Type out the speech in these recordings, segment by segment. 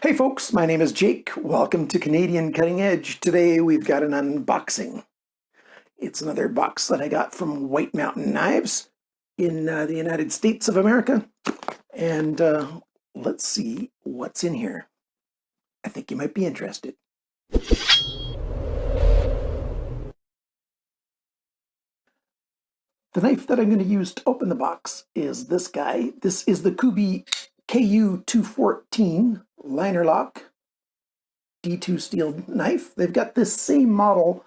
Hey folks, my name is Jake. Welcome to Canadian Cutting Edge. Today we've got an unboxing. It's another box that I got from White Mountain Knives in the United States of America. And let's see what's in here. I think you might be interested. The knife that I'm going to use to open the box is this guy. This is the Kuby Ku 214 liner lock D2 steel knife. They've got this same model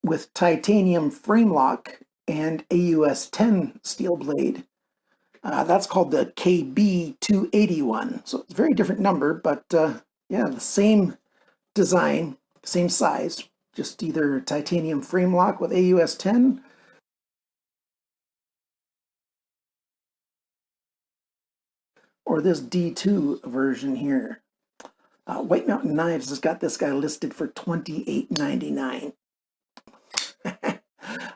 with titanium frame lock and AUS 10 steel blade. That's called the KB 281. So it's a very different number, but yeah, the same design, same size, just either titanium frame lock with AUS 10 or this D2 version here. White Mountain Knives has got this guy listed for $28.99.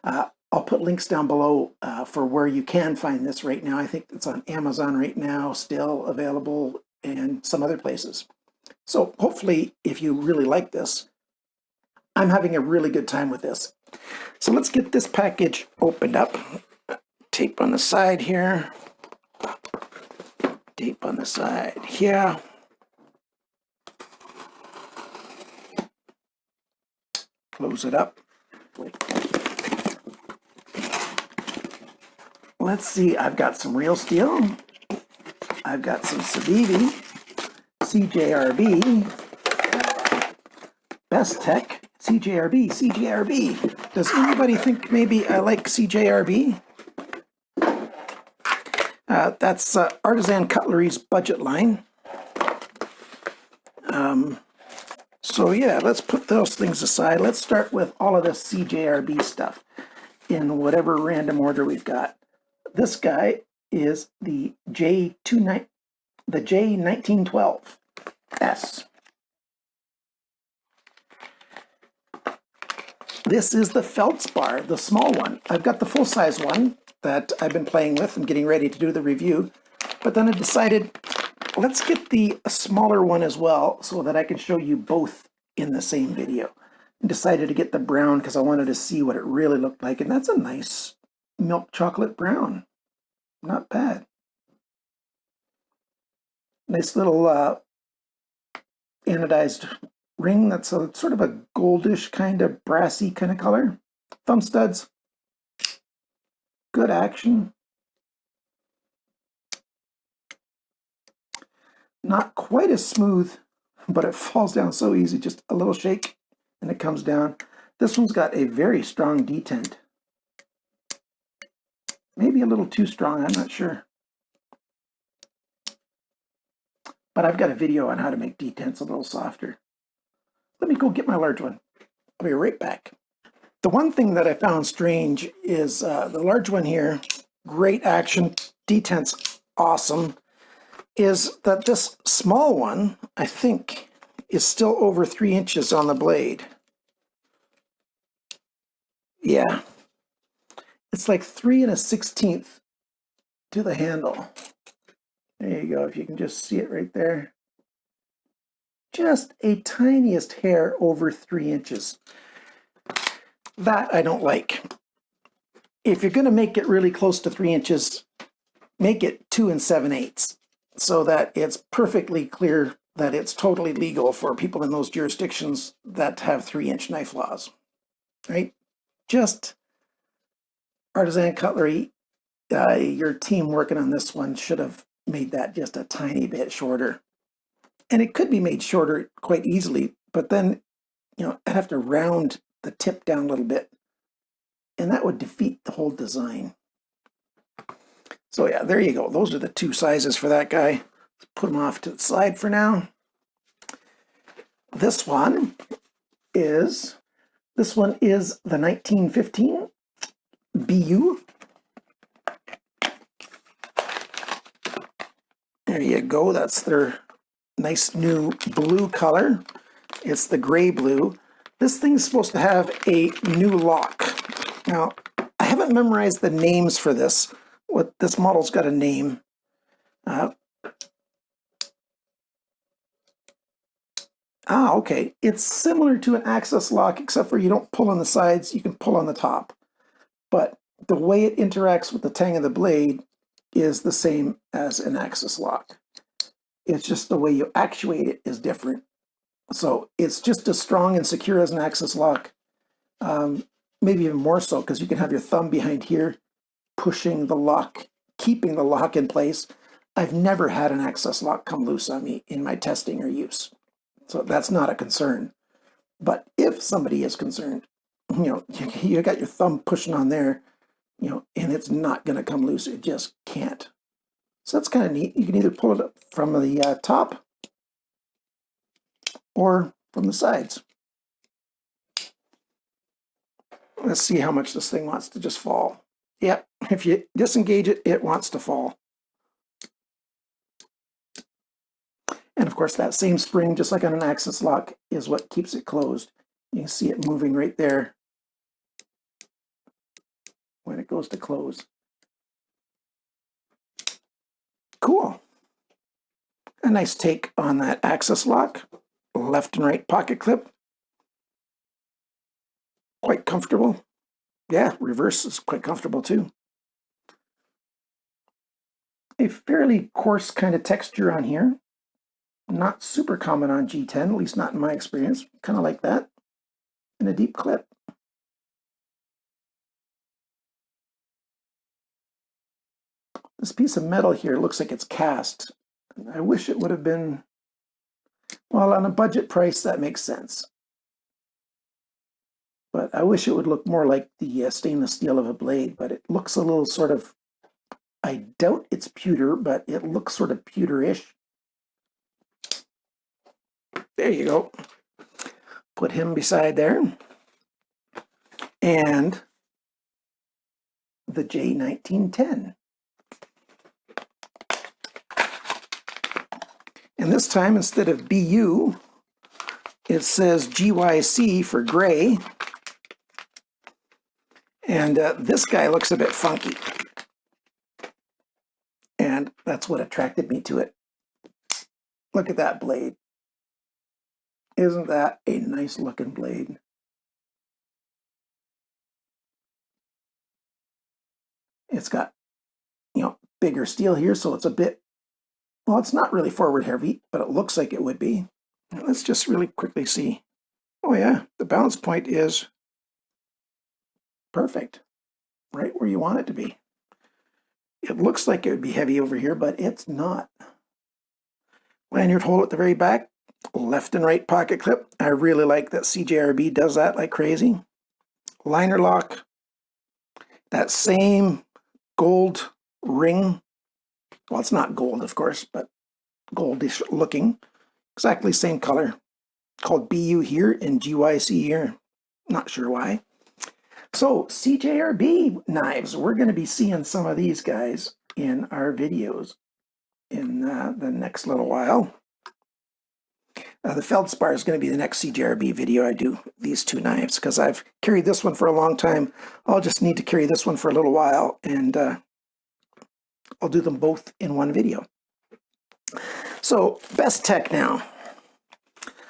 I'll put links down below for where you can find this right now. I think it's on Amazon right now, still available, and some other places. So hopefully, if you really like this, I'm having a really good time with this. So let's get this package opened up. Tape on the side here. Tape on the side here. Close it up. Let's see, I've got some real steel. I've got some CIVIVI, CJRB, Bestech, CJRB. Does anybody think maybe I like CJRB? That's Artisan Cutlery's budget line. So yeah, let's put those things aside. Let's start with all of this CJRB stuff in whatever random order we've got. This guy is the J1912S. This is the feldspar, the small one. I've got the full-size one that I've been playing with and getting ready to do the review, but then I decided let's get the smaller one as well so that I can show you both in the same video. I decided to get the brown because I wanted to see what it really looked like, and that's a nice milk chocolate brown. Not bad. Nice little anodized ring. That's a sort of a goldish kind of brassy kind of color. Thumb studs. Good action. Not quite as smooth, but it falls down so easy. Just a little shake and it comes down. This one's got a very strong detent. Maybe a little too strong, I'm not sure. But I've got a video on how to make detents a little softer. Let me go get my large one. I'll be right back. The one thing that I found strange is the large one here, great action, detent's awesome, is that this small one, I think, is still over 3 inches on the blade. Yeah. It's like 3 1/16 to the handle. There you go, if you can just see it right there. Just a tiniest hair over 3 inches. That I don't like. If you're going to make it really close to 3 inches, make it 2 7/8 so that it's perfectly clear that it's totally legal for people in those jurisdictions that have 3-inch knife laws, right? Just Artisan Cutlery, your team working on this one should have made that just a tiny bit shorter. And it could be made shorter quite easily, but then, you know, I'd have to round the tip down a little bit, and that would defeat the whole design. So yeah, there you go. Those are the two sizes for that guy. Let's put them off to the side for now. This one is the 1915 BU. There you go. That's their nice new blue color. It's the gray blue. This thing's supposed to have a new lock. Now, I haven't memorized the names for this. This model's got a name. Ah, okay. It's similar to an access lock, except for you don't pull on the sides, you can pull on the top. But the way it interacts with the tang of the blade is the same as an access lock. It's just the way you actuate it is different. So it's just as strong and secure as an access lock, maybe even more so, because you can have your thumb behind here pushing the lock, keeping the lock in place. I've never had an access lock come loose on me in my testing or use. So that's not a concern. But if somebody is concerned, you know, you got your thumb pushing on there, you know, and it's not going to come loose. It just can't. So that's kind of neat. You can either pull it up from the top or from the sides. Let's see how much this thing wants to just fall. Yep, if you disengage it, it wants to fall. And of course, that same spring, just like on an access lock, is what keeps it closed. You can see it moving right there when it goes to close. Cool. A nice take on that access lock. Left and right pocket clip. Quite comfortable. Yeah, reverse is quite comfortable too. A fairly coarse kind of texture on here. Not super common on G10, at least not in my experience. Kind of like that. And a deep clip. This piece of metal here looks like it's cast. I wish it would have been, well, on a budget price, that makes sense. But I wish it would look more like the stainless steel of a blade, but it looks a little sort of, I doubt it's pewter, but it looks sort of pewter-ish. There you go. Put him beside there. And the J1910. And this time, instead of BU, it says GYC for gray. And this guy looks a bit funky. And that's what attracted me to it. Look at that blade. Isn't that a nice looking blade? It's got, you know, bigger steel here, so it's a bit, well, it's not really forward heavy, but it looks like it would be. Let's just really quickly see. Oh yeah, the balance point is perfect, right where you want it to be. It looks like it would be heavy over here, but it's not. Lanyard hole at the very back, left and right pocket clip. I really like that CJRB does that like crazy. Liner lock, that same gold ring. Well, it's not gold, of course, but goldish looking. Exactly same color. Called BU here and GYC here. Not sure why. So CJRB knives, we're going to be seeing some of these guys in our videos in the next little while. The feldspar is going to be the next CJRB video I do, these two knives, because I've carried this one for a long time. I'll just need to carry this one for a little while, and I'll do them both in one video. So Bestech now.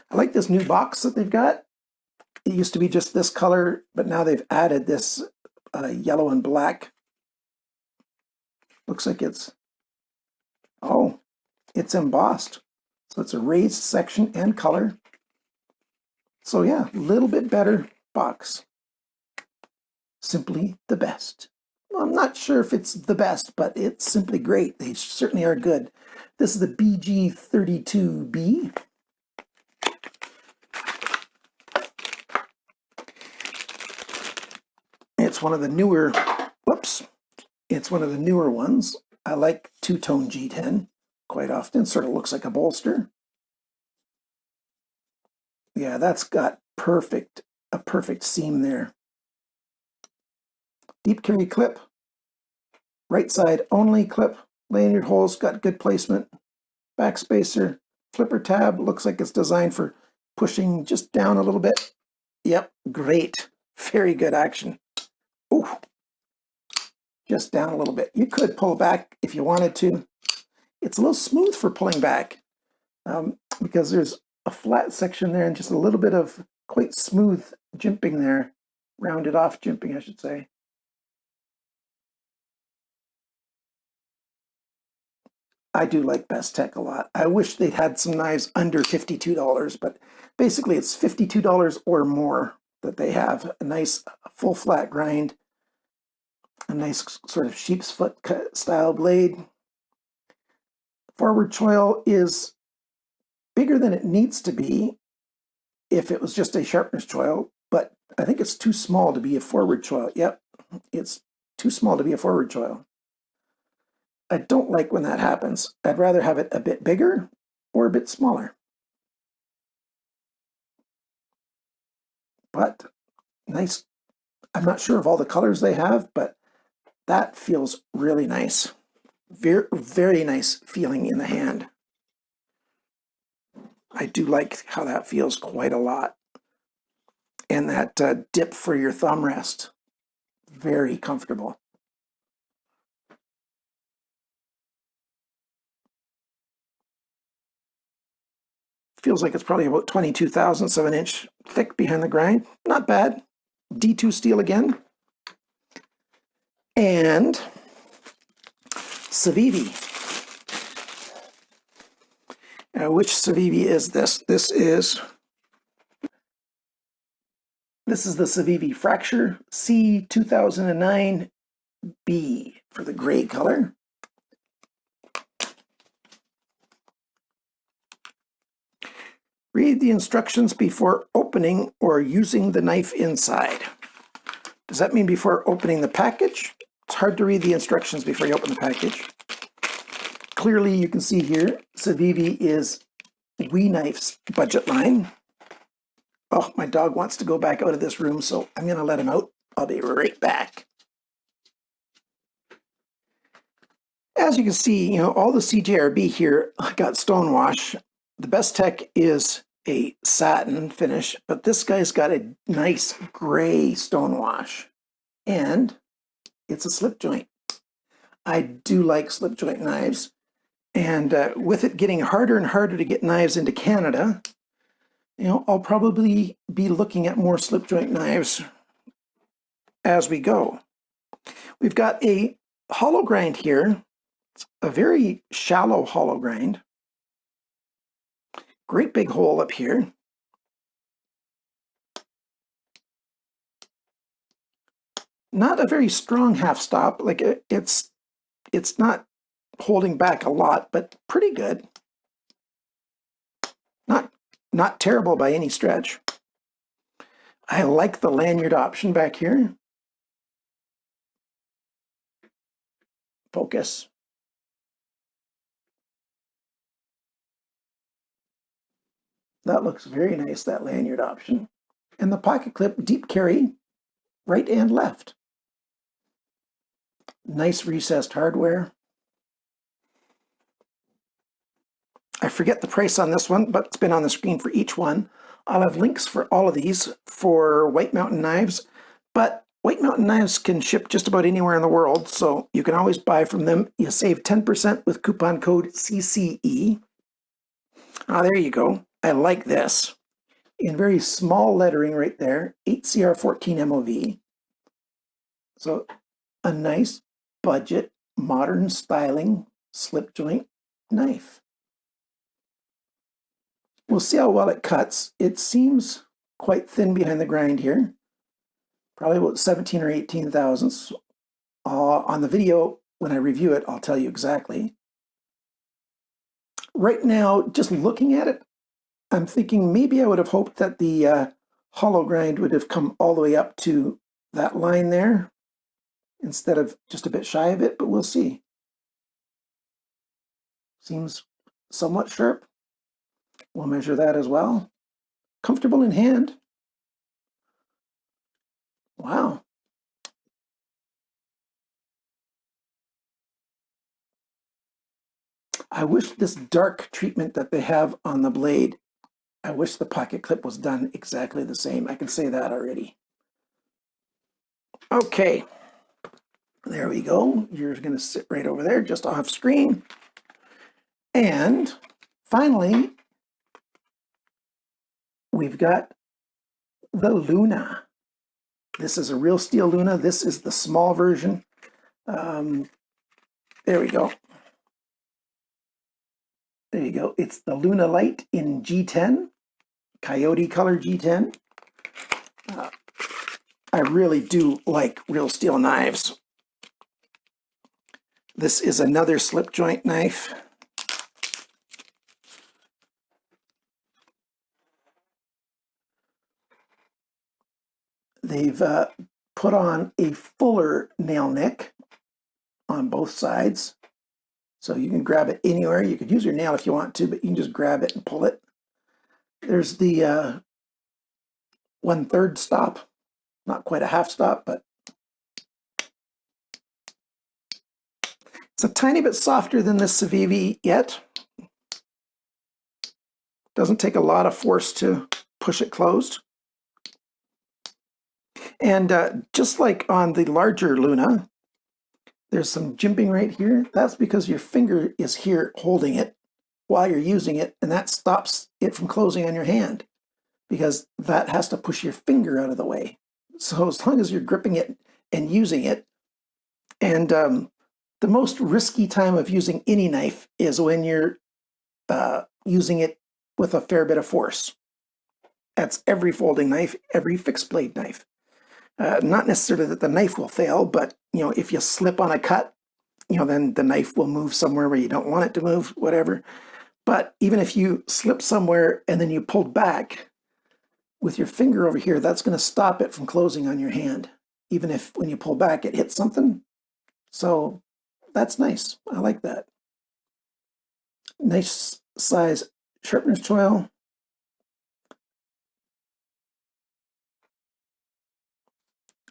I like this new box that they've got. It used to be just this color, but now they've added this yellow and black. Looks like it's, oh, it's embossed. So it's a raised section and color. So yeah, a little bit better box. Simply the best. Well, I'm not sure if it's the best, but it's simply great. They certainly are good. This is the BG32B. It's one of the newer, whoops, it's one of the newer ones. I like two-tone G10 quite often. Sort of looks like a bolster. Yeah, that's got a perfect seam there. Deep carry clip, right side only clip, lanyard holes, got good placement, backspacer, flipper tab, looks like it's designed for pushing just down a little bit. Yep, great, very good action. Ooh, just down a little bit. You could pull back if you wanted to. It's a little smooth for pulling back because there's a flat section there and just a little bit of quite smooth jimping there. Rounded off jimping, I should say. I do like Bestech a lot. I wish they'd had some knives under $52, but basically it's $52 or more that they have. A nice full flat grind, a nice sort of sheep's foot style blade. Forward choil is bigger than it needs to be if it was just a sharpness choil, but I think it's too small to be a forward choil. Yep, it's too small to be a forward choil. I don't like when that happens. I'd rather have it a bit bigger or a bit smaller. But nice. I'm not sure of all the colors they have, but that feels really nice. Very, very nice feeling in the hand. I do like how that feels quite a lot. And that dip for your thumb rest, very comfortable. Feels like it's probably about 22 thousandths of an inch thick behind the grind. Not bad. D2 steel again. And CIVIVI. Which CIVIVI is this? This is the CIVIVI Fracture C2009B for the gray color. Read the instructions before opening or using the knife inside. Does that mean before opening the package? It's hard to read the instructions before you open the package. Clearly you can see here, CIVIVI is WE Knife's budget line. Oh, my dog wants to go back out of this room, so I'm going to let him out. I'll be right back. As you can see, all the CJRB here got stonewash. The Bestech is a satin finish, but this guy's got a nice gray stonewash, and it's a slip joint. I do like slip joint knives, and with it getting harder and harder to get knives into Canada, I'll probably be looking at more slip joint knives as we go. We've got a hollow grind here. It's a very shallow hollow grind. Great big hole up here. Not a very strong half stop. Like it's not holding back a lot, but pretty good. Not terrible by any stretch. I like the lanyard option back here. Focus. That looks very nice, that lanyard option. And the pocket clip, deep carry, right and left. Nice recessed hardware. I forget the price on this one, but it's been on the screen for each one. I'll have links for all of these for White Mountain knives, but White Mountain knives can ship just about anywhere in the world, so you can always buy from them. You save 10% with coupon code CCE. There you go. I like this. In very small lettering right there, 8CR14 MOV. So a nice budget, modern styling slip joint knife. We'll see how well it cuts. It seems quite thin behind the grind here. Probably about 17 or 18 thousandths. On the video, when I review it, I'll tell you exactly. Right now, just looking at it, I'm thinking maybe I would have hoped that the hollow grind would have come all the way up to that line there instead of just a bit shy of it, but we'll see. Seems somewhat sharp. We'll measure that as well. Comfortable in hand. Wow. I wish this dark treatment that they have on the blade, I wish the pocket clip was done exactly the same. I can say that already. Okay, there we go. You're going to sit right over there, just off screen. And finally, we've got the Luna. This is a real steel Luna. This is the small version. There we go. There you go. It's the Luna Lite in G10, Coyote color G10. I really do like real steel knives. This is another slip joint knife. They've put on a fuller nail nick on both sides. So you can grab it anywhere. You could use your nail if you want to, but you can just grab it and pull it. There's the 1/3 stop. Not quite a half stop, but it's a tiny bit softer than this CIVIVI yet. Doesn't take a lot of force to push it closed. And just like on the larger Luna, there's some jimping right here. That's because your finger is here holding it while you're using it, and that stops it from closing on your hand because that has to push your finger out of the way. So as long as you're gripping it and using it, and the most risky time of using any knife is when you're using it with a fair bit of force. That's every folding knife, every fixed blade knife. Not necessarily that the knife will fail, but if you slip on a cut, then the knife will move somewhere where you don't want it to move, whatever. But even if you slip somewhere and then you pulled back with your finger over here, that's going to stop it from closing on your hand, even if when you pull back it hits something. So that's nice. I like that. Nice size sharpener's choil.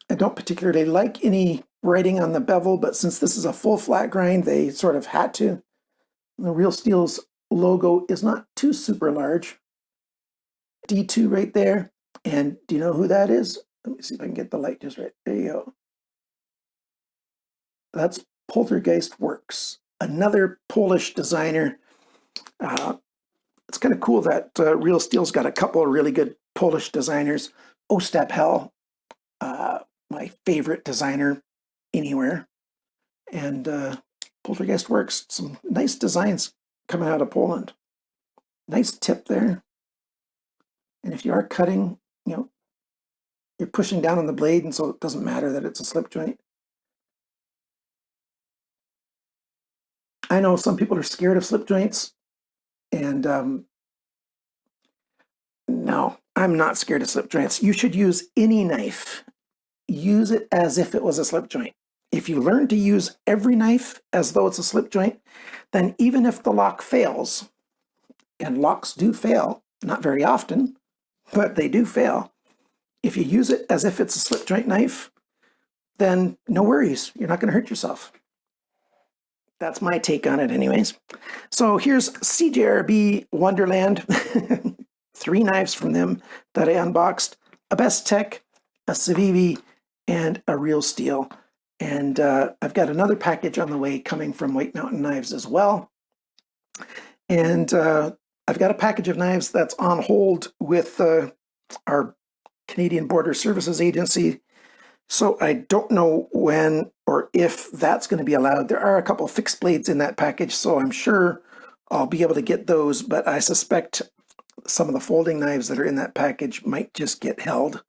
I don't particularly like any writing on the bevel, but since this is a full flat grind, they sort of had to. The Real Steel's logo is not too super large. D2 right there. And do you know who that is? Let me see if I can get the light just right. There you go. That's Poltergeist Works, another Polish designer. It's kind of cool that Real Steel's got a couple of really good Polish designers. Ostap, my favorite designer anywhere. And Poltergeist Works, some nice designs coming out of Poland. Nice tip there. And if you are cutting, you're pushing down on the blade, and so it doesn't matter that it's a slip joint. I know some people are scared of slip joints, and no, I'm not scared of slip joints. You should use any knife. Use it as if it was a slip joint. If you learn to use every knife as though it's a slip joint, then even if the lock fails, and locks do fail, not very often, but they do fail. If you use it as if it's a slip joint knife, then no worries, you're not going to hurt yourself. That's my take on it anyways. So here's CJRB Wonderland. 3 knives from them that I unboxed. A Bestech, a CIVIVI, and a Real Steel. And I've got another package on the way coming from White Mountain Knives as well. And I've got a package of knives that's on hold with our Canadian Border Services Agency. So I don't know when or if that's going to be allowed. There are a couple of fixed blades in that package, so I'm sure I'll be able to get those, but I suspect some of the folding knives that are in that package might just get held.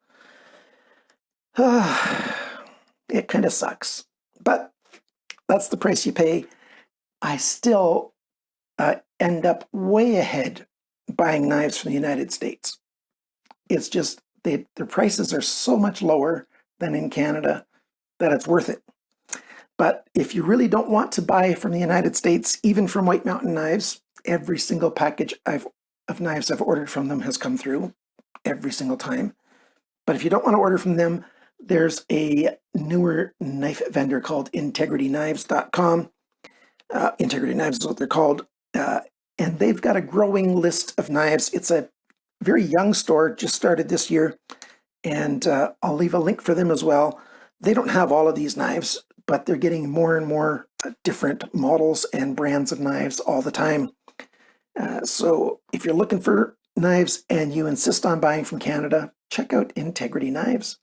It kind of sucks, but that's the price you pay. I still end up way ahead buying knives from the United States. It's just their prices are so much lower than in Canada that it's worth it. But if you really don't want to buy from the United States, even from White Mountain Knives, every single package of knives I've ordered from them has come through every single time. But if you don't want to order from them, there's a newer knife vendor called IntegrityKnives.com. Integrity Knives is what they're called. And they've got a growing list of knives. It's a very young store, just started this year. And I'll leave a link for them as well. They don't have all of these knives, but they're getting more and more different models and brands of knives all the time. So if you're looking for knives and you insist on buying from Canada, check out Integrity Knives.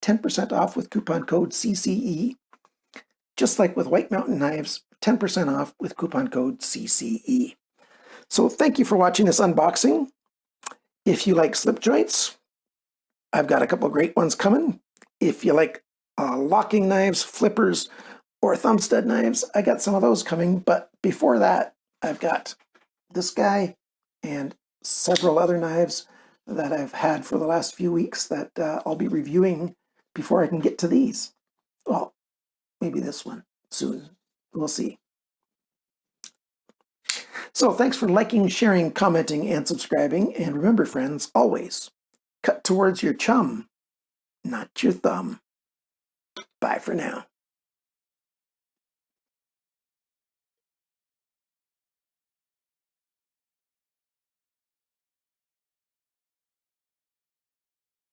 10% off with coupon code CCE. Just like with White Mountain Knives, 10% off with coupon code CCE. So thank you for watching this unboxing. If you like slip joints, I've got a couple of great ones coming. If you like locking knives, flippers, or thumb stud knives, I got some of those coming. But before that, I've got this guy and several other knives that I've had for the last few weeks that I'll be reviewing before I can get to these. Well, maybe this one soon. We'll see. So thanks for liking, sharing, commenting, and subscribing. And remember, friends, always cut towards your chum, not your thumb. Bye for now.